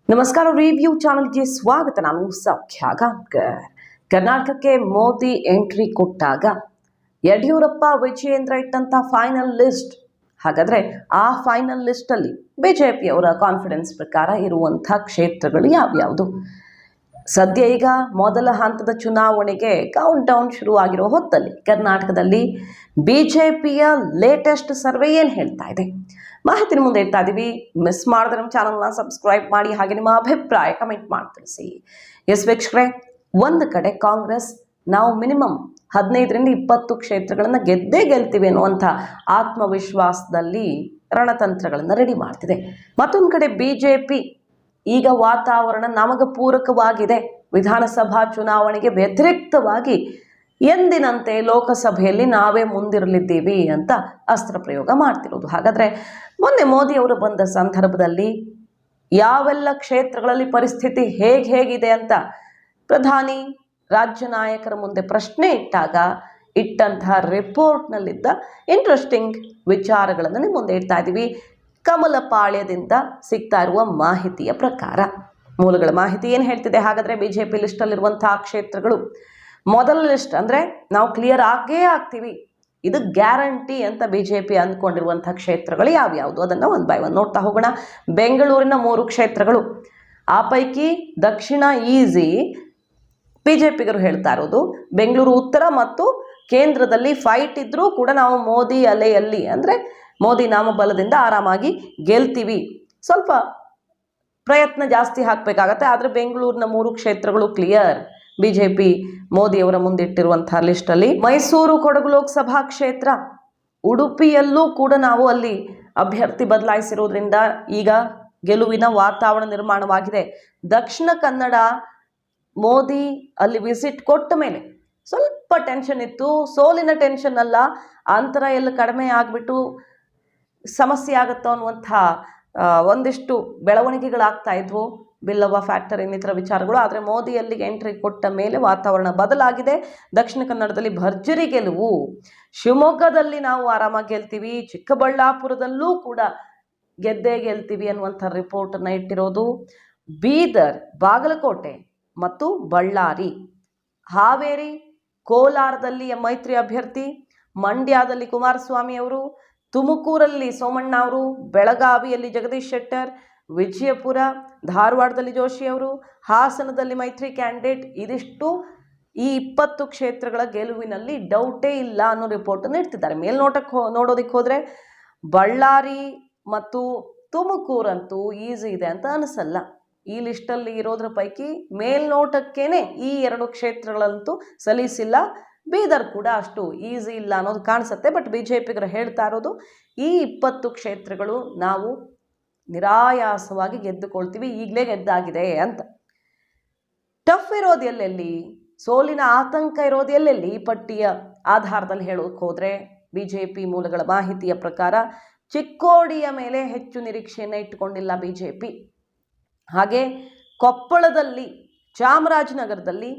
ನಮಸ್ಕಾರ. ರಿವ್ಯೂ ಚಾನಲ್ಗೆ ಸ್ವಾಗತ. ನಾನು ಸೌಖ್ಯ ಗಾಂವ್ಕರ್. ಕರ್ನಾಟಕಕ್ಕೆ ಮೋದಿ ಎಂಟ್ರಿ ಕೊಟ್ಟಾಗ ಯಡಿಯೂರಪ್ಪ ವಿಜಯೇಂದ್ರ ಇಟ್ಟಂತ ಫೈನಲ್ ಲಿಸ್ಟ್, ಹಾಗಾದ್ರೆ ಆ ಫೈನಲ್ ಲಿಸ್ಟ್ ಅಲ್ಲಿ ಬಿಜೆಪಿಯವರ ಕಾನ್ಫಿಡೆನ್ಸ್ ಪ್ರಕಾರ ಇರುವಂಥ ಕ್ಷೇತ್ರಗಳು ಯಾವ್ಯಾವುದು? ಸದ್ಯ ಈಗ ಮೊದಲ ಹಂತದ ಚುನಾವಣೆಗೆ ಕೌಂಟ್ ಡೌನ್ ಶುರುವಾಗಿರೋ ಹೊತ್ತಲ್ಲಿ ಕರ್ನಾಟಕದಲ್ಲಿ ಬಿಜೆಪಿಯ ಲೇಟೆಸ್ಟ್ ಸರ್ವೆ ಏನು ಹೇಳ್ತಾ ಇದೆ ಮಾಹಿತಿನ ಮುಂದೆ ಇಡ್ತಾ ಇದೀವಿ. ಮಿಸ್ ಮಾಡಿದ್ರೆ ನಮ್ಮ ಚಾನಲ್ನ ಸಬ್ಸ್ಕ್ರೈಬ್ ಮಾಡಿ, ಹಾಗೆ ನಿಮ್ಮ ಅಭಿಪ್ರಾಯ ಕಮೆಂಟ್ ಮಾಡಿ ತಿಳಿಸಿ. ಎಸ್ ವೀಕ್ಷಕರೇ, ಒಂದು ಕಡೆ ಕಾಂಗ್ರೆಸ್ ನಾವು ಮಿನಿಮಮ್ 15ರಿಂದ 20 ಕ್ಷೇತ್ರಗಳನ್ನು ಗೆಲ್ತೀವಿ ಅನ್ನುವಂಥ ಆತ್ಮವಿಶ್ವಾಸದಲ್ಲಿ ರಣತಂತ್ರಗಳನ್ನು ರೆಡಿ ಮಾಡ್ತಿದೆ. ಮತ್ತೊಂದು ಕಡೆ ಬಿಜೆಪಿ ಈಗ ವಾತಾವರಣ ನಮಗೆ ಪೂರಕವಾಗಿದೆ, ವಿಧಾನಸಭಾ ಚುನಾವಣೆಗೆ ವ್ಯತಿರಿಕ್ತವಾಗಿ ಎಂದಿನಂತೆ ಲೋಕಸಭೆಯಲ್ಲಿ ನಾವೇ ಮುಂದಿರಲಿದ್ದೀವಿ ಅಂತ ಅಸ್ತ್ರ ಪ್ರಯೋಗ ಮಾಡ್ತಿರೋದು. ಹಾಗಾದರೆ ಮೊನ್ನೆ ಮೋದಿ ಅವರು ಬಂದ ಸಂದರ್ಭದಲ್ಲಿ ಯಾವೆಲ್ಲ ಕ್ಷೇತ್ರಗಳಲ್ಲಿ ಪರಿಸ್ಥಿತಿ ಹೇಗಿದೆ ಅಂತ ಪ್ರಧಾನಿ ರಾಜ್ಯ ನಾಯಕರ ಮುಂದೆ ಪ್ರಶ್ನೆ ಇಟ್ಟಂತಹ ರಿಪೋರ್ಟ್ನಲ್ಲಿದ್ದ ಇಂಟ್ರೆಸ್ಟಿಂಗ್ ವಿಚಾರಗಳನ್ನು ನಿಮ್ಮ ಮುಂದೆ ಇಡ್ತಾ ಇದ್ದೀವಿ. ಕಮಲಪಾಳ್ಯದಿಂದ ಸಿಗ್ತಾ ಇರುವ ಮಾಹಿತಿಯ ಪ್ರಕಾರ, ಮೂಲಗಳ ಮಾಹಿತಿ ಏನು ಹೇಳ್ತಿದೆ? ಹಾಗಾದರೆ ಬಿಜೆಪಿ ಲಿಸ್ಟಲ್ಲಿರುವಂತಹ ಕ್ಷೇತ್ರಗಳು, ಮೊದಲ ಲಿಸ್ಟ್ ಅಂದರೆ ನಾವು ಕ್ಲಿಯರ್ ಆಗೇ ಆಗ್ತೀವಿ, ಇದು ಗ್ಯಾರಂಟಿ ಅಂತ ಬಿಜೆಪಿ ಅಂದ್ಕೊಂಡಿರುವಂಥ ಕ್ಷೇತ್ರಗಳು ಯಾವ್ಯಾವುದು ಅದನ್ನು ಒನ್ ಬೈ ಒನ್ ನೋಡ್ತಾ ಹೋಗೋಣ. ಬೆಂಗಳೂರಿನ 3 ಕ್ಷೇತ್ರಗಳು, ಆ ಪೈಕಿ ದಕ್ಷಿಣ ಈಸಿ ಬಿಜೆಪಿಗರು ಹೇಳ್ತಾ ಇರೋದು. ಬೆಂಗಳೂರು ಉತ್ತರ ಮತ್ತು ಕೇಂದ್ರದಲ್ಲಿ ಫೈಟ್ ಇದ್ರೂ ಕೂಡ ನಾವು ಮೋದಿ ಅಲೆಯಲ್ಲಿ ಅಂದರೆ ಮೋದಿ ನಾಮಬಲದಿಂದ ಆರಾಮಾಗಿ ಗೆಲ್ತೀವಿ, ಸ್ವಲ್ಪ ಪ್ರಯತ್ನ ಜಾಸ್ತಿ ಹಾಕಬೇಕಾಗತ್ತೆ, ಆದರೆ ಬೆಂಗಳೂರಿನ 3 ಕ್ಷೇತ್ರಗಳು ಕ್ಲಿಯರ್ ಬಿಜೆಪಿ ಮೋದಿಯವರ ಮುಂದಿಟ್ಟಿರುವಂಥ ಲಿಸ್ಟಲ್ಲಿ. ಮೈಸೂರು ಕೊಡಗು ಲೋಕಸಭಾ ಕ್ಷೇತ್ರ, ಉಡುಪಿಯಲ್ಲೂ ಕೂಡ ನಾವು ಅಲ್ಲಿ ಅಭ್ಯರ್ಥಿ ಬದಲಾಯಿಸಿರೋದ್ರಿಂದ ಈಗ ಗೆಲುವಿನ ವಾತಾವರಣ ನಿರ್ಮಾಣವಾಗಿದೆ. ದಕ್ಷಿಣ ಕನ್ನಡ ಮೋದಿ ಅಲ್ಲಿ ವಿಸಿಟ್ ಕೊಟ್ಟ ಮೇಲೆ ಸ್ವಲ್ಪ ಟೆನ್ಷನ್ ಇತ್ತು, ಸೋಲಿನ ಟೆನ್ಷನ್ ಅಲ್ಲ, ಅಂತರ ಎಲ್ಲ ಕಡಿಮೆ ಆಗಿಬಿಟ್ಟು ಸಮಸ್ಯೆ ಆಗುತ್ತೋ ಅನ್ನುವಂಥ ಒಂದಿಷ್ಟು ಬೆಳವಣಿಗೆಗಳಾಗ್ತಾ ಇದ್ವು, ಬಿಲ್ಲವ ಫ್ಯಾಕ್ಟರ್ ಇನ್ನಿತರ ವಿಚಾರಗಳು. ಆದರೆ ಮೋದಿ ಅಲ್ಲಿಗೆ ಎಂಟ್ರಿ ಕೊಟ್ಟ ಮೇಲೆ ವಾತಾವರಣ ಬದಲಾಗಿದೆ. ದಕ್ಷಿಣ ಕನ್ನಡದಲ್ಲಿ ಭರ್ಜರಿ ಗೆಲುವು, ಶಿವಮೊಗ್ಗದಲ್ಲಿ ನಾವು ಆರಾಮಾಗಿ ಗೆಲ್ತೀವಿ, ಚಿಕ್ಕಬಳ್ಳಾಪುರದಲ್ಲೂ ಕೂಡ ಗೆಲ್ತೀವಿ ಅನ್ನುವಂಥ ರಿಪೋರ್ಟನ್ನು ಇಟ್ಟಿರೋದು. ಬೀದರ್, ಬಾಗಲಕೋಟೆ ಮತ್ತು ಬಳ್ಳಾರಿ, ಹಾವೇರಿ, ಕೋಲಾರದಲ್ಲಿ ಮೈತ್ರಿ ಅಭ್ಯರ್ಥಿ, ಮಂಡ್ಯದಲ್ಲಿ ಕುಮಾರಸ್ವಾಮಿ ಅವರು, ತುಮಕೂರಲ್ಲಿ ಸೋಮಣ್ಣ ಅವರು, ಬೆಳಗಾವಿಯಲ್ಲಿ ಜಗದೀಶ್ ಶೆಟ್ಟರ್, ವಿಜಯಪುರ, ಧಾರವಾಡದಲ್ಲಿ ಜೋಶಿ ಅವರು, ಹಾಸನದಲ್ಲಿ ಮೈತ್ರಿ ಕ್ಯಾಂಡಿಡೇಟ್. ಇದಿಷ್ಟು ಈ 20 ಕ್ಷೇತ್ರಗಳ ಗೆಲುವಿನಲ್ಲಿ ಡೌಟೇ ಇಲ್ಲ ಅನ್ನೋ ರಿಪೋರ್ಟನ್ನು ಇಡ್ತಿದ್ದಾರೆ. ಮೇಲ್ನೋಟಕ್ಕೆ ನೋಡೋದಕ್ಕೆ ಹೋದರೆ ಬಳ್ಳಾರಿ ಮತ್ತು ತುಮಕೂರಂತೂ ಈಸಿ ಇದೆ ಅಂತ ಅನಿಸಲ್ಲ. ಈ ಲಿಸ್ಟಲ್ಲಿ ಇರೋದ್ರ ಪೈಕಿ ಮೇಲ್ನೋಟಕ್ಕೇನೆ ಈ 2 ಕ್ಷೇತ್ರಗಳಂತೂ ಸಲೀಸಿಲ್ಲ. ಬೀದರ್ ಕೂಡ ಅಷ್ಟು ಈಸಿ ಇಲ್ಲ ಅನ್ನೋದು ಕಾಣಿಸುತ್ತೆ. ಬಟ್ ಬಿಜೆಪಿಗರು ಹೇಳ್ತಾ ಇರೋದು ಈ 20 ಕ್ಷೇತ್ರಗಳು ನಾವು ನಿರಾಯಾಸವಾಗಿ ಗೆದ್ದುಕೊಳ್ತೀವಿ, ಈಗಲೇ ಗೆದ್ದಾಗಿದೆ ಅಂತ. ಟಫ್ ಇರೋದು ಎಲ್ಲೆಲ್ಲಿ, ಸೋಲಿನ ಆತಂಕ ಇರೋದು ಎಲ್ಲೆಲ್ಲಿ, ಈ ಪಟ್ಟಿಯ ಆಧಾರದಲ್ಲಿ ಹೇಳೋಕೆ ಹೋದರೆ ಬಿಜೆಪಿ ಮೂಲಗಳ ಮಾಹಿತಿಯ ಪ್ರಕಾರ ಚಿಕ್ಕೋಡಿಯ ಮೇಲೆ ಹೆಚ್ಚು ನಿರೀಕ್ಷೆಯನ್ನು ಇಟ್ಟುಕೊಂಡಿಲ್ಲ ಬಿಜೆಪಿ. ಹಾಗೆ ಕೊಪ್ಪಳದಲ್ಲಿ, ಚಾಮರಾಜನಗರದಲ್ಲಿ,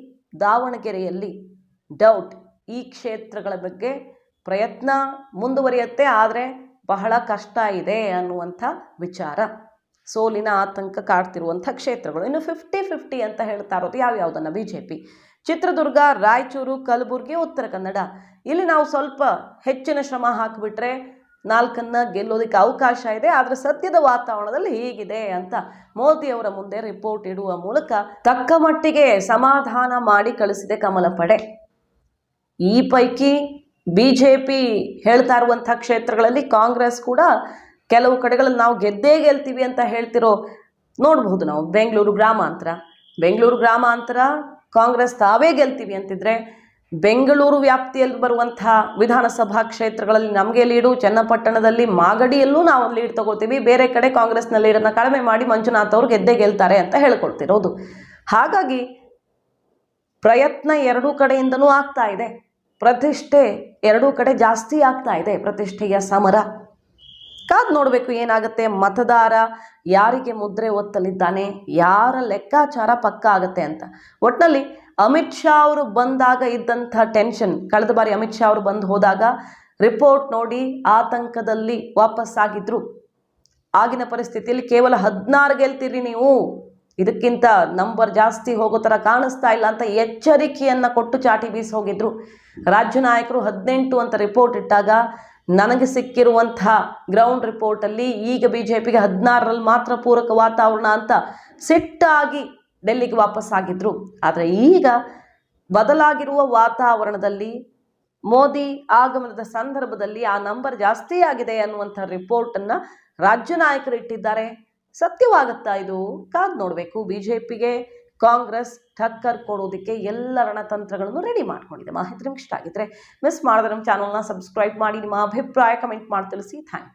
ದಾವಣಗೆರೆಯಲ್ಲಿ ಡೌಟ್. ಈ ಕ್ಷೇತ್ರಗಳ ಬಗ್ಗೆ ಪ್ರಯತ್ನ ಮುಂದುವರಿಯುತ್ತೆ, ಆದರೆ ಬಹಳ ಕಷ್ಟ ಇದೆ ಅನ್ನುವಂಥ ವಿಚಾರ. ಸೋಲಿನ ಆತಂಕ ಕಾಡ್ತಿರುವಂಥ ಕ್ಷೇತ್ರಗಳು. ಇನ್ನು 50-50 ಅಂತ ಹೇಳ್ತಾ ಇರೋದು ಯಾವ್ಯಾವುದನ್ನು ಬಿಜೆಪಿ? ಚಿತ್ರದುರ್ಗ, ರಾಯಚೂರು, ಕಲಬುರಗಿ, ಉತ್ತರ ಕನ್ನಡ. ಇಲ್ಲಿ ನಾವು ಸ್ವಲ್ಪ ಹೆಚ್ಚಿನ ಶ್ರಮ ಹಾಕಿಬಿಟ್ರೆ 4 ಗೆಲ್ಲೋದಕ್ಕೆ ಅವಕಾಶ ಇದೆ. ಆದರೆ ಸದ್ಯದ ವಾತಾವರಣದಲ್ಲಿ ಹೀಗಿದೆ ಅಂತ ಮೋದಿಯವರ ಮುಂದೆ ರಿಪೋರ್ಟ್ ಇಡುವ ಮೂಲಕ ತಕ್ಕ ಮಟ್ಟಿಗೆ ಸಮಾಧಾನ ಮಾಡಿ ಕಳಿಸಿದೆ ಕಮಲ ಪಡೆ. ಈ ಪೈಕಿ ಬಿಜೆಪಿ ಹೇಳ್ತಾ ಇರುವಂಥ ಕ್ಷೇತ್ರಗಳಲ್ಲಿ ಕಾಂಗ್ರೆಸ್ ಕೂಡ ಕೆಲವು ಕಡೆಗಳಲ್ಲಿ ನಾವು ಗೆಲ್ತೀವಿ ಅಂತ ಹೇಳ್ತಿರೋ ನೋಡಬಹುದು ನಾವು. ಬೆಂಗಳೂರು ಗ್ರಾಮಾಂತರ ಕಾಂಗ್ರೆಸ್ ತಾವೇ ಗೆಲ್ತೀವಿ ಅಂತಿದ್ರೆ, ಬೆಂಗಳೂರು ವ್ಯಾಪ್ತಿಯಲ್ಲಿ ಬರುವಂಥ ವಿಧಾನಸಭಾ ಕ್ಷೇತ್ರಗಳಲ್ಲಿ ನಮಗೆ ಲೀಡು. ಚನ್ನಪಟ್ಟಣದಲ್ಲಿ, ಮಾಗಡಿಯಲ್ಲೂ ನಾವು ಲೀಡ್ ತಗೋತೀವಿ. ಬೇರೆ ಕಡೆ ಕಾಂಗ್ರೆಸ್ನ ಲೀಡನ್ನು ಕಡಿಮೆ ಮಾಡಿ ಮಂಜುನಾಥ್ ಅವರು ಗೆಲ್ತಾರೆ ಅಂತ ಹೇಳ್ಕೊಳ್ತಿರೋದು. ಹಾಗಾಗಿ ಪ್ರಯತ್ನ 2 ಕಡೆಯಿಂದನೂ ಆಗ್ತಾ ಇದೆ, ಪ್ರತಿಷ್ಠೆ 2 ಕಡೆ ಜಾಸ್ತಿ ಆಗ್ತಾ ಇದೆ, ಪ್ರತಿಷ್ಠೆಯ ಸಮರ. ಕಾದು ನೋಡಬೇಕು ಏನಾಗುತ್ತೆ. ಮತದಾರ ಯಾರಿಗೆ ಮುದ್ರೆ ಒತ್ತಲಿದ್ದಾನೆ, ಯಾರ ಲೆಕ್ಕಾಚಾರ ಪಕ್ಕ ಆಗುತ್ತೆ ಅಂತ. ಒಟ್ಟಿನಲ್ಲಿ ಅಮಿತ್ ಶಾ ಅವರು ಬಂದಾಗ ಇದ್ದಂಥ ಟೆನ್ಷನ್, ಕಳೆದ ಬಾರಿ ಅಮಿತ್ ಶಾ ಅವರು ಬಂದು ಹೋದಾಗ ರಿಪೋರ್ಟ್ ನೋಡಿ ಆತಂಕದಲ್ಲಿ ವಾಪಸ್ಸಾಗಿದ್ರು. ಆಗಿನ ಪರಿಸ್ಥಿತಿಯಲ್ಲಿ ಕೇವಲ 16 ಗೆಲ್ತೀರಿ ನೀವು, ಇದಕ್ಕಿಂತ ನಂಬರ್ ಜಾಸ್ತಿ ಹೋಗೋ ಥರ ಕಾಣಿಸ್ತಾ ಇಲ್ಲ ಅಂತ ಎಚ್ಚರಿಕೆಯನ್ನು ಕೊಟ್ಟು ಚಾಟಿ ಬೀಸಿ ಹೋಗಿದ್ರು. ರಾಜ್ಯ ನಾಯಕರು 18 ಅಂತ ರಿಪೋರ್ಟ್ ಇಟ್ಟಾಗ ನನಗೆ ಸಿಕ್ಕಿರುವಂತಹ ಗ್ರೌಂಡ್ ರಿಪೋರ್ಟಲ್ಲಿ ಈಗ BJPಗೆ 16ರಲ್ಲಿ ಮಾತ್ರ ಪೂರಕ ವಾತಾವರಣ ಅಂತ ಸಿಟ್ಟಾಗಿ ಡೆಲ್ಲಿಗೆ ವಾಪಸ್ ಆಗಿದ್ರು. ಆದರೆ ಈಗ ಬದಲಾಗಿರುವ ವಾತಾವರಣದಲ್ಲಿ ಮೋದಿ ಆಗಮನದ ಸಂದರ್ಭದಲ್ಲಿ ಆ ನಂಬರ್ ಜಾಸ್ತಿ ಆಗಿದೆ ಅನ್ನುವಂಥ ರಿಪೋರ್ಟನ್ನು ರಾಜ್ಯ ನಾಯಕರು ಇಟ್ಟಿದ್ದಾರೆ. ಸತ್ಯವಾಗುತ್ತಾ ಇದು? ಕಾದ್ ನೋಡಬೇಕು. BJPಗೆ ಕಾಂಗ್ರೆಸ್ ಟಕ್ಕರ್ ಕೊಡೋದಕ್ಕೆ ಎಲ್ಲ ರಣತಂತ್ರಗಳನ್ನು ರೆಡಿ ಮಾಡ್ಕೊಂಡಿದೆ. ಮಾಹಿತಿ ನಿಮ್ಗೆ ಇಷ್ಟ ಆಗಿದ್ರೆ ಮಿಸ್ ಮಾಡಿದ್ರೆ ನಮ್ಮ ಚಾನಲ್ನ ಸಬ್ಸ್ಕ್ರೈಬ್ ಮಾಡಿ, ನಿಮ್ಮ ಅಭಿಪ್ರಾಯ ಕಮೆಂಟ್ ಮಾಡಿ ತಿಳಿಸಿ. Thank you.